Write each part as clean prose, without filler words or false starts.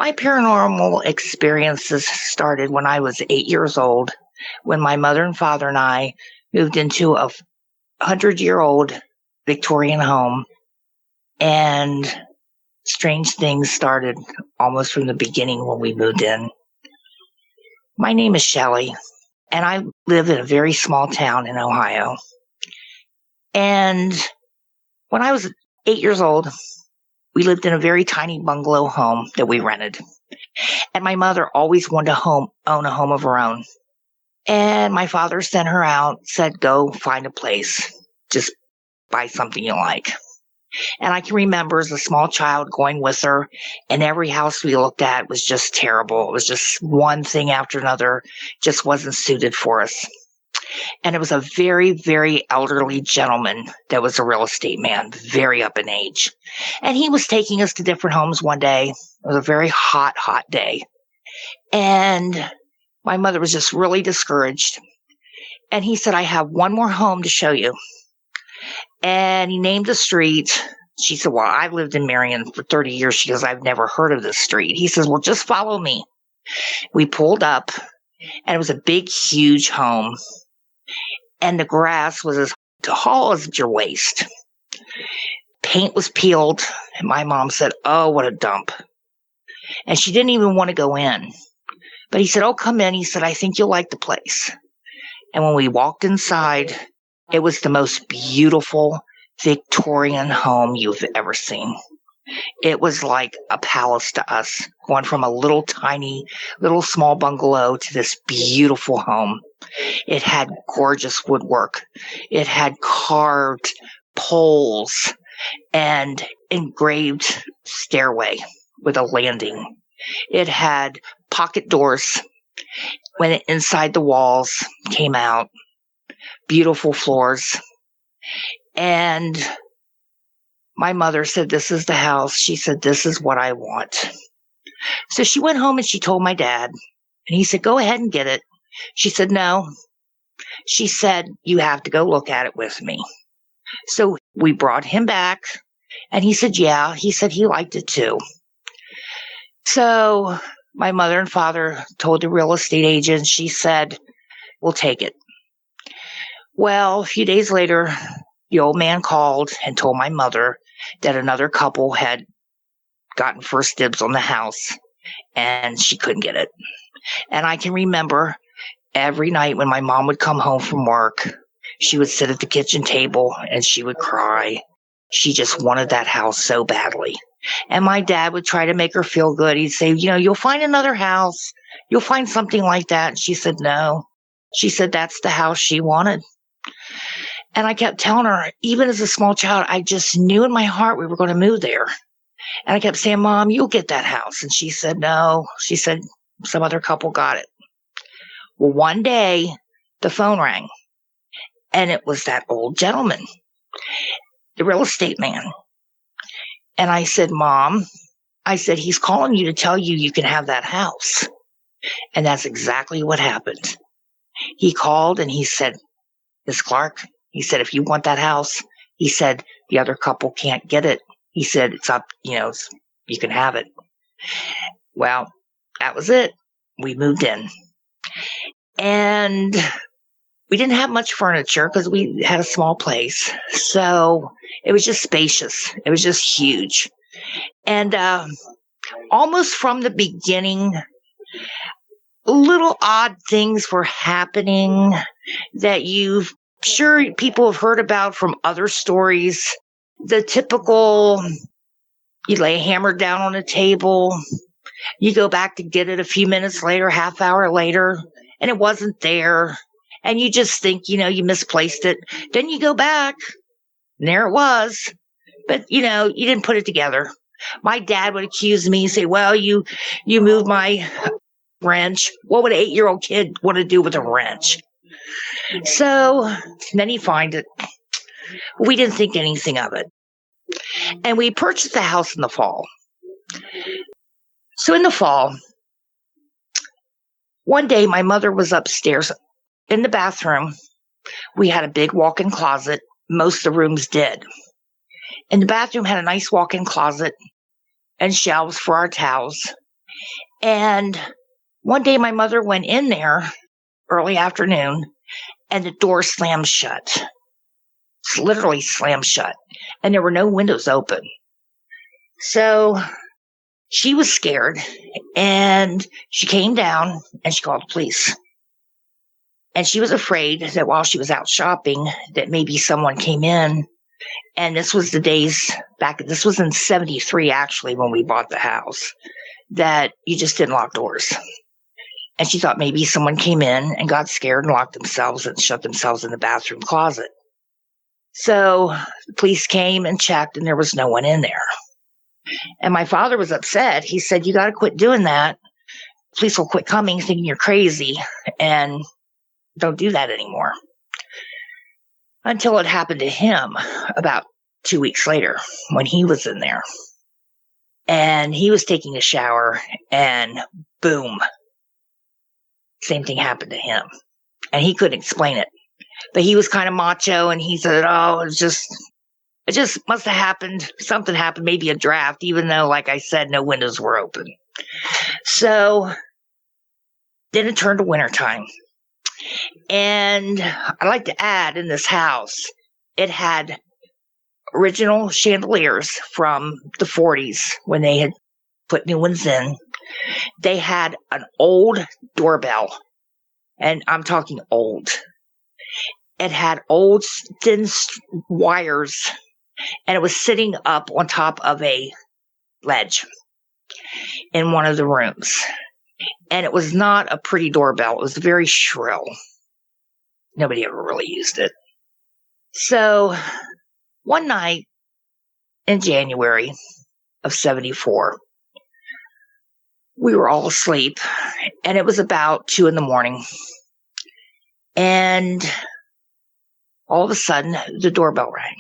My paranormal experiences started when I was 8 years old, when my mother and father and I moved into a 100-year-old Victorian home, and strange things started almost from the beginning when we moved in. My name is Shelley, and I live in a very small town in Ohio. And when I was 8 years old, we lived in a very tiny bungalow home that we rented. And my mother always wanted to own a home of her own. And my father sent her out, said, go find a place. Just buy something you like. And I can remember as a small child going with her, and every house we looked at was just terrible. It was just one thing after another, just wasn't suited for us. And it was a very, very elderly gentleman that was a real estate man, very up in age. And he was taking us to different homes one day. It was a very hot, hot day. And my mother was just really discouraged. And he said, I have one more home to show you. And he named the street. She said, well, I've lived in Marion for 30 years. She goes, I've never heard of this street. He says, well, just follow me. We pulled up, and it was a big, huge home. And the grass was as tall as your waist. Paint was peeled. And my mom said, oh, what a dump. And she didn't even want to go in. But he said, oh, come in. He said, I think you'll like the place. And when we walked inside, it was the most beautiful Victorian home you've ever seen. It was like a palace to us, going from a little tiny, little small bungalow to this beautiful home. It had gorgeous woodwork. It had carved poles and engraved stairway with a landing. It had pocket doors. Went inside the walls, came out. Beautiful floors. And my mother said, this is the house. She said, this is what I want. So she went home and she told my dad. And he said, go ahead and get it. She said, no. She said, you have to go look at it with me. So we brought him back. And he said, yeah. He said he liked it too. So my mother and father told the real estate agent. She said, we'll take it. Well, a few days later, the old man called and told my mother that another couple had gotten first dibs on the house, and she couldn't get it. And I can remember every night when my mom would come home from work, she would sit at the kitchen table and she would cry. She just wanted that house so badly. And my dad would try to make her feel good. He'd say, you'll find another house. You'll find something like that. And she said, no. She said, that's the house she wanted. And I kept telling her, even as a small child, I just knew in my heart we were going to move there. And I kept saying, Mom, you'll get that house. And she said, no. She said, some other couple got it. Well, one day, the phone rang. And it was that old gentleman, the real estate man. And I said, Mom, I said, he's calling you to tell you you can have that house. And that's exactly what happened. He called and he said, Miss Clark, he said, if you want that house, he said, the other couple can't get it. He said, it's up, you can have it. Well, that was it. We moved in. And we didn't have much furniture because we had a small place. So it was just spacious. It was just huge. And almost from the beginning, little odd things were happening that sure people have heard about from other stories. The typical, you lay a hammer down on a table, you go back to get it a few minutes later, half hour later, and it wasn't there. And you just think, you misplaced it. Then you go back, and there it was. But, you didn't put it together. My dad would accuse me and say, well, you moved my wrench. What would an 8-year-old kid want to do with a wrench? So then he'd find it. We didn't think anything of it. And we purchased the house in the fall. So in the fall, one day my mother was upstairs in the bathroom. We had a big walk-in closet. Most of the rooms did. And the bathroom had a nice walk-in closet and shelves for our towels. And one day my mother went in there early afternoon and the door slammed shut. It's literally slammed shut. And there were no windows open. So she was scared and she came down and she called the police. And she was afraid that while she was out shopping, that maybe someone came in. And this was the days back, this was in 73 actually when we bought the house, that you just didn't lock doors. And she thought maybe someone came in and got scared and locked themselves and shut themselves in the bathroom closet. So the police came and checked and there was no one in there. And my father was upset. He said, you got to quit doing that. Police will quit coming thinking you're crazy and don't do that anymore. Until it happened to him about 2 weeks later when he was in there. And he was taking a shower and boom, same thing happened to him. And he couldn't explain it. But he was kind of macho and he said, oh, it just must have happened. Something happened, maybe a draft, even though, like I said, no windows were open. So then it turned to wintertime. And I like to add, in this house, it had original chandeliers from the 40s when they had put new ones in. They had an old doorbell, and I'm talking old. It had old thin wires, and it was sitting up on top of a ledge in one of the rooms. And it was not a pretty doorbell. It was very shrill. Nobody ever really used it. So one night in January of 74, we were all asleep, and it was about 2 a.m. And all of a sudden, the doorbell rang.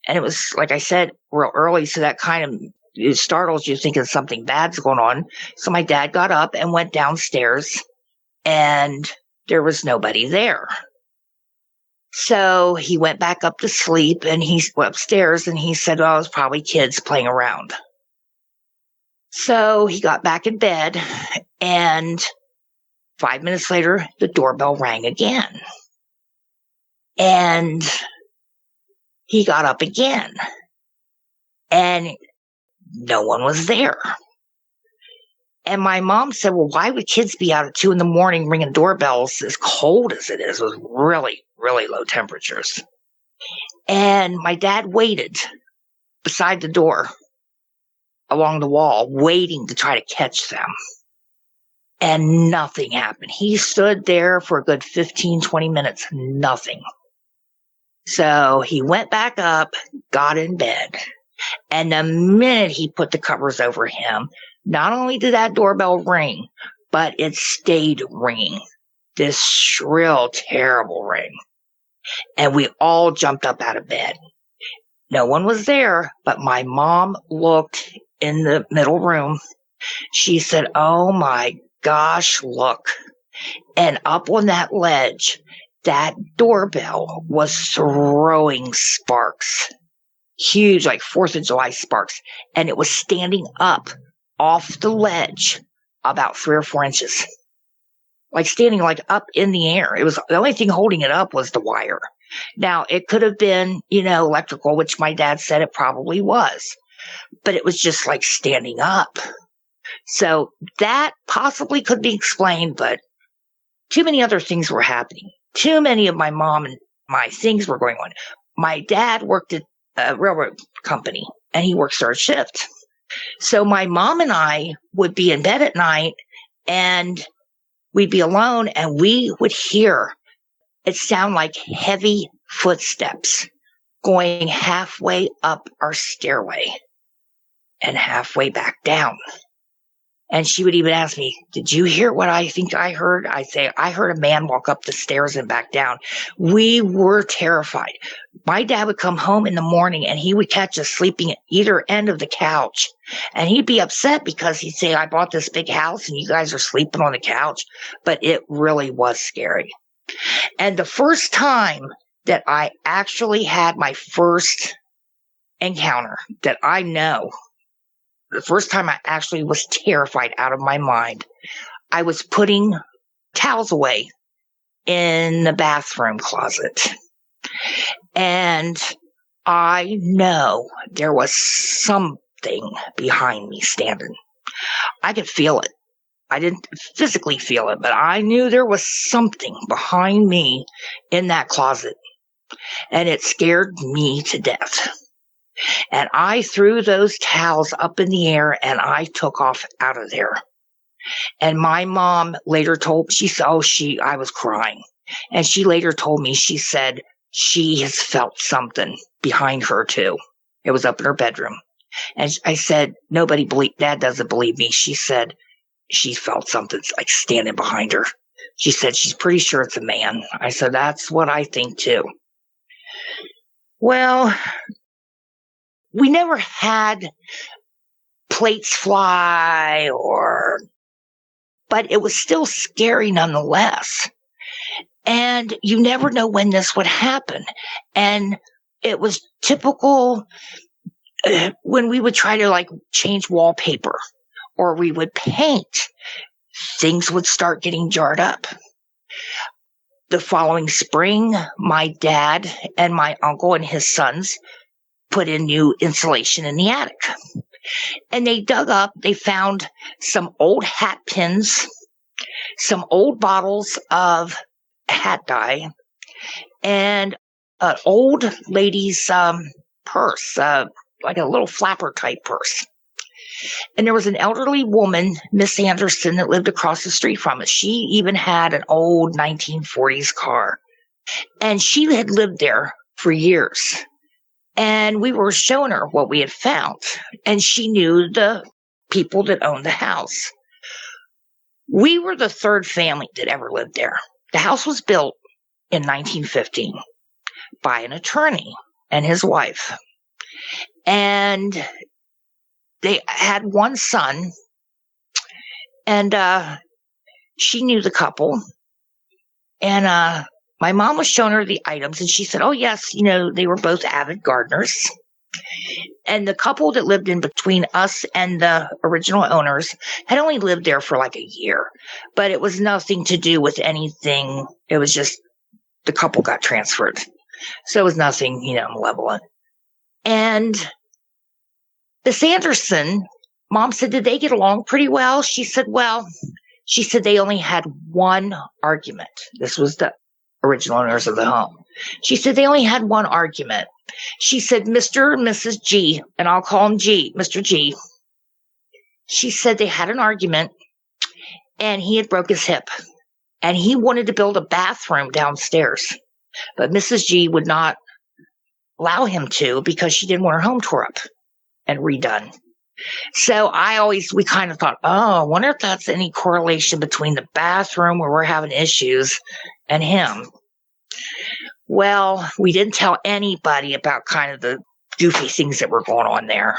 And it was, like I said, real early, so that kind of it startles you thinking something bad's going on. So my dad got up and went downstairs, and there was nobody there. So he went back up to sleep, and he went upstairs, and he said, well, it was probably kids playing around. So he got back in bed, and 5 minutes later, the doorbell rang again. And he got up again, and no one was there. And my mom said, well, why would kids be out at 2 a.m. ringing doorbells as cold as it is? It was really, really low temperatures. And my dad waited beside the door along the wall, waiting to try to catch them. And nothing happened. He stood there for a good 15, 20 minutes, nothing. So he went back up, got in bed, and the minute he put the covers over him, not only did that doorbell ring, but it stayed ringing. This shrill, terrible ring. And we all jumped up out of bed. No one was there, but my mom looked in the middle room. She said, oh my gosh, look. And up on that ledge, that doorbell was throwing sparks. Huge, like 4th of July sparks. And it was standing up off the ledge about 3 or 4 inches. Like standing like up in the air. It was the only thing holding it up was the wire. Now, it could have been, electrical, which my dad said it probably was. But it was just like standing up. So that possibly could be explained, but too many other things were happening. Too many of my mom and my things were going on. My dad worked at a railroad company, and he worked third shift. So my mom and I would be in bed at night, and we'd be alone, and we would hear it sound like heavy footsteps going halfway up our stairway and halfway back down. And she would even ask me, did you hear what I think I heard? I'd say, I heard a man walk up the stairs and back down. We were terrified. My dad would come home in the morning and he would catch us sleeping at either end of the couch. And he'd be upset because he'd say, I bought this big house and you guys are sleeping on the couch. But it really was scary. And the first time that I actually had my first encounter that I know the first time I actually was terrified out of my mind, I was putting towels away in the bathroom closet. And I know there was something behind me standing. I could feel it. I didn't physically feel it, but I knew there was something behind me in that closet. And it scared me to death. And I threw those towels up in the air and I took off out of there. And my mom later told, she said, I was crying. And she later told me, she said, she has felt something behind her too. It was up in her bedroom. And I said, Dad doesn't believe me. She said, she felt something like standing behind her. She said, she's pretty sure it's a man. I said, that's what I think too. Well, we never had plates fly but it was still scary nonetheless. And you never know when this would happen. And it was typical when we would try to change wallpaper or we would paint, things would start getting jarred up. The following spring, my dad and my uncle and his sons put in new insulation in the attic. And they found some old hat pins, some old bottles of hat dye, and an old lady's purse, like a little flapper type purse. And there was an elderly woman, Miss Anderson, that lived across the street from us. She even had an old 1940s car. And she had lived there for years. And we were showing her what we had found. And she knew the people that owned the house. We were the third family that ever lived there. The house was built in 1915 by an attorney and his wife. And they had one son. And she knew the couple. And my mom was showing her the items, and she said, oh, yes, they were both avid gardeners. And the couple that lived in between us and the original owners had only lived there for like a year. But it was nothing to do with anything. It was just the couple got transferred. So it was nothing, malevolent. And the Sanderson, Mom said, did they get along pretty well? She said, they only had one argument. This was the original owners of the home. She said they only had one argument. She said, Mr. and Mrs. G, and I'll call him G, Mr. G. She said they had an argument and he had broke his hip and he wanted to build a bathroom downstairs. But Mrs. G would not allow him to because she didn't want her home tore up and redone. So we kind of thought, I wonder if that's any correlation between the bathroom where we're having issues and him. Well, we didn't tell anybody about kind of the goofy things that were going on there.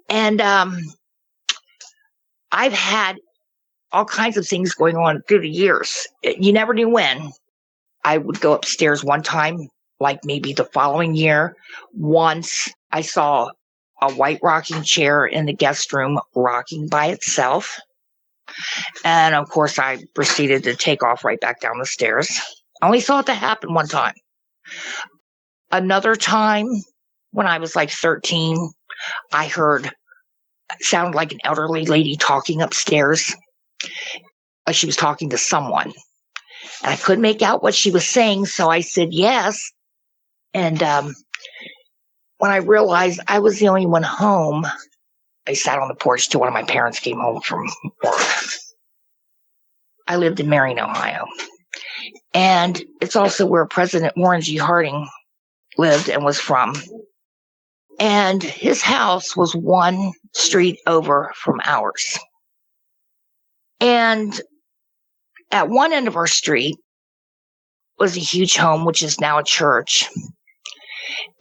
And I've had all kinds of things going on through the years. You never knew when. I would go upstairs one time, like maybe the following year. Once I saw a white rocking chair in the guest room rocking by itself. And of course, I proceeded to take off right back down the stairs. I only saw it to happen one time. Another time, when I was like 13, I heard it sounded like an elderly lady talking upstairs. Like she was talking to someone. And I couldn't make out what she was saying, so I said yes. And when I realized I was the only one home, I sat on the porch till one of my parents came home from work. I lived in Marion, Ohio. And it's also where President Warren G. Harding lived and was from. And his house was one street over from ours. And at one end of our street was a huge home, which is now a church.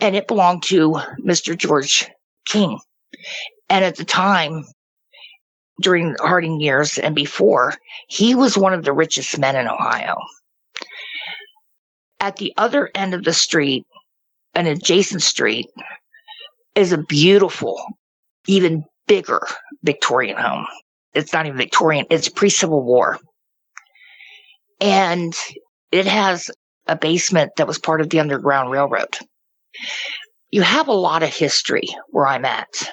And it belonged to Mr. George King. And at the time, during the Harding years and before, he was one of the richest men in Ohio. At the other end of the street, an adjacent street, is a beautiful, even bigger Victorian home. It's not even Victorian, it's pre-Civil War. And it has a basement that was part of the Underground Railroad. You have a lot of history where I'm at.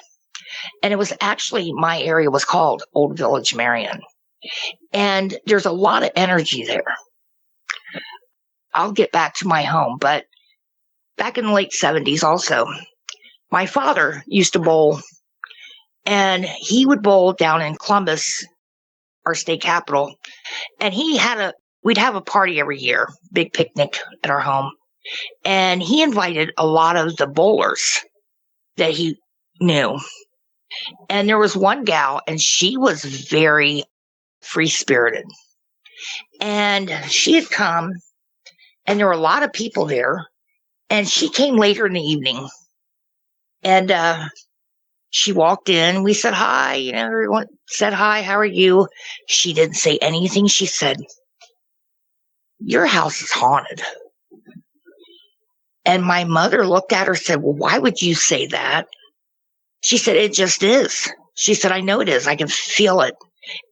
And it was actually, my area was called Old Village Marion. And there's a lot of energy there. I'll get back to my home, but back in the late 70s also, my father used to bowl, and he would bowl down in Columbus, our state capital. And we'd have a party every year, big picnic at our home. And he invited a lot of the bowlers that he knew. And there was one gal, and she was very free-spirited. And she had come, and there were a lot of people there. And she came later in the evening. And she walked in. We said hi. Everyone said hi. How are you? She didn't say anything. She said, "Your house is haunted." And my mother looked at her and said, "Well, why would you say that?" She said, "It just is." She said, "I know it is. I can feel it."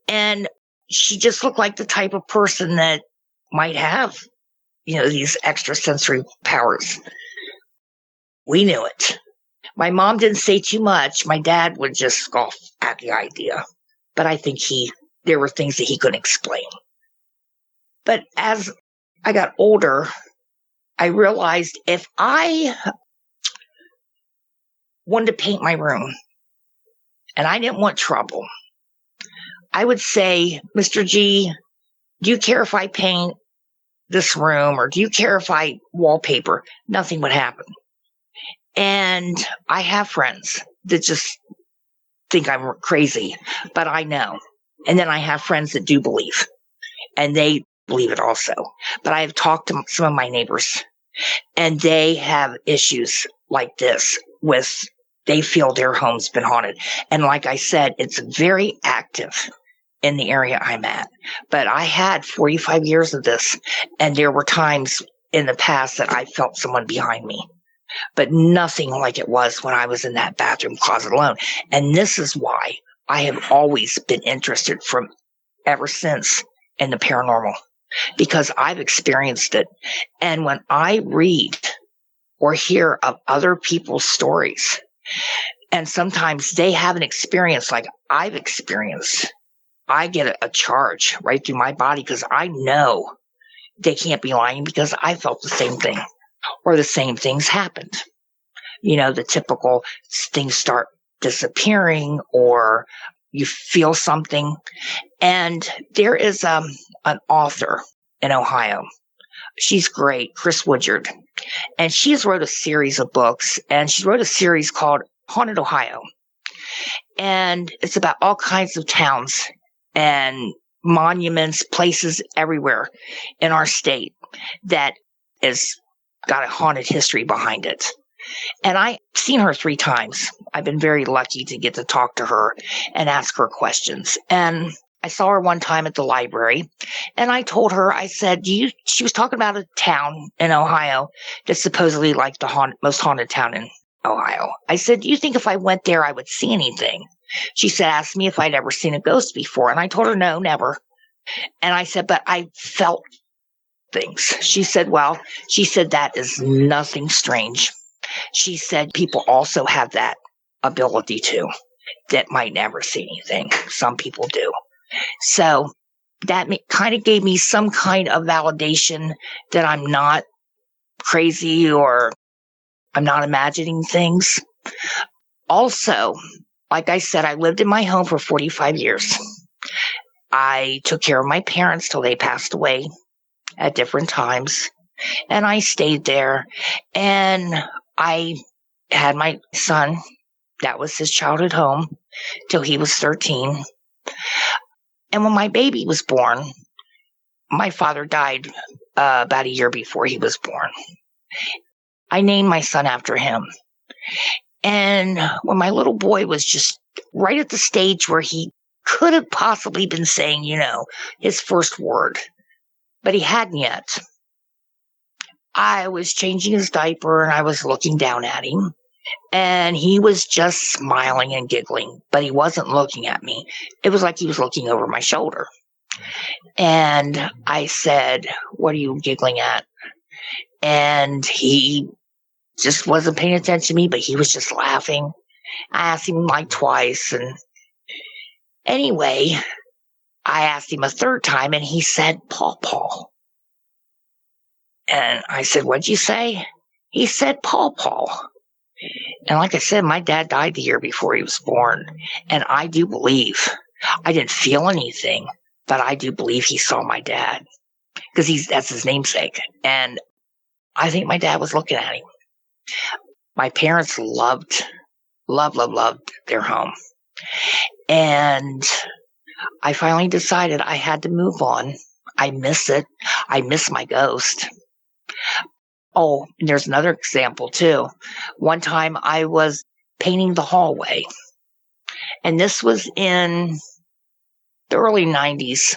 And she just looked like the type of person that might have, these extrasensory powers. We knew it. My mom didn't say too much. My dad would just scoff at the idea. But I think there were things that he couldn't explain. But as I got older, I realized if I wanted to paint my room and I didn't want trouble, I would say, "Mr. G, do you care if I paint this room, or do you care if I wallpaper?" Nothing would happen. And I have friends that just think I'm crazy, but I know. And then I have friends that do believe, and they believe it also. But I have talked to some of my neighbors, and they have issues like this they feel their home's been haunted. And like I said, it's very active in the area I'm at. But I had 45 years of this, and there were times in the past that I felt someone behind me, but nothing like it was when I was in that bathroom closet alone. And this is why I have always been interested ever since in the paranormal, because I've experienced it. And when I read or hear of other people's stories, and sometimes they have an experience like I've experienced, I get a charge right through my body, because I know they can't be lying, because I felt the same thing, or the same things happened. The typical things start disappearing, or you feel something. And there is an author in Ohio. She's great, Chris Woodyard. And she has wrote a series of books, and she wrote a series called Haunted Ohio. And it's about all kinds of towns and monuments, places everywhere in our state that is got a haunted history behind it. And I've seen her 3 times. I've been very lucky to get to talk to her and ask her questions. And I saw her one time at the library, and I told her, I said, she was talking about a town in Ohio that's supposedly like the most haunted town in Ohio. I said, "Do you think if I went there, I would see anything?" She asked me if I'd ever seen a ghost before. And I told her, "No, never." And I said, "But I felt things." She said, "That is nothing strange." She said, "People also have that ability too, that might never see anything. Some people do." So that kind of gave me some kind of validation that I'm not crazy, or I'm not imagining things. Also, like I said, I lived in my home for 45 years. I took care of my parents till they passed away at different times, and I stayed there. And I had my son. That was his childhood home till he was 13. And when my baby was born, my father died about a year before he was born. I named my son after him. And when my little boy was just right at the stage where he could have possibly been saying, his first word, but he hadn't yet, I was changing his diaper, and I was looking down at him, And he was just smiling and giggling, but he wasn't looking at me. It was like he was looking over my shoulder. And I said, "What are you giggling at?" And he just wasn't paying attention to me, but he was just laughing. I asked him like twice. And anyway, I asked him a third time, and he said, "Paw Paw." And I said, "What'd you say?" He said, "Paw Paw." And like I said, my dad died the year before he was born. And I do believe, I didn't feel anything, but I do believe he saw my dad because that's his namesake. And I think my dad was looking at him. My parents loved their home. And I finally decided I had to move on. I miss it. I miss my ghost. Oh, and there's another example too. One time I was painting the hallway, and this was in the early 90s.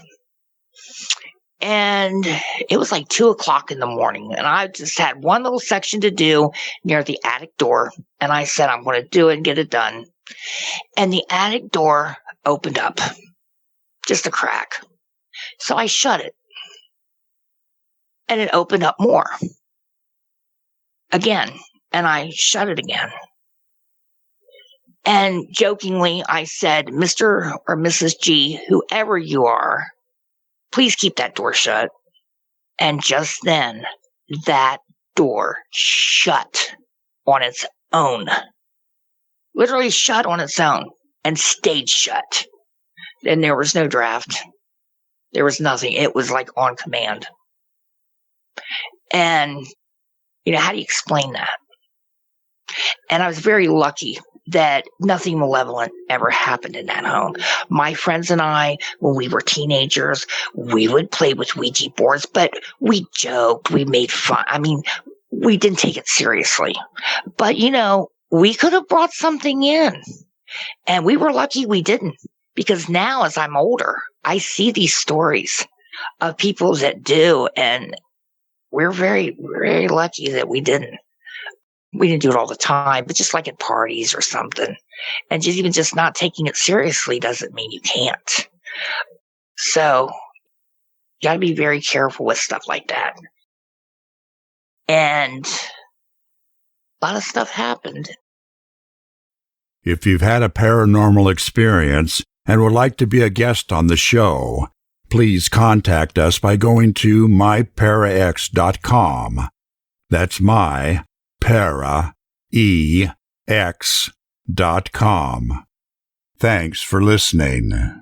And it was like 2:00 in the morning, and I just had one little section to do near the attic door. And I said, I'm going to do it and get it done. And the attic door opened up, just a crack. So I shut it, and it opened up more again, and I shut it again. And jokingly, I said, "Mr. or Mrs. G, whoever you are, please keep that door shut." And just then, that door shut on its own. Literally shut on its own and stayed shut. And there was no draft. There was nothing. It was like on command. And, how do you explain that? And I was very lucky that nothing malevolent ever happened in that home. My friends and I, when we were teenagers, we would play with Ouija boards, but we joked, we made fun. I mean, we didn't take it seriously. But, we could have brought something in. And we were lucky we didn't. Because now, as I'm older, I see these stories of people that do. And we're very, very lucky that we didn't. We didn't do it all the time, but just like at parties or something. And even just not taking it seriously doesn't mean you can't. So you got to be very careful with stuff like that. And a lot of stuff happened. If you've had a paranormal experience and would like to be a guest on the show, please contact us by going to myparax.com. That's myparaex.com. Thanks for listening.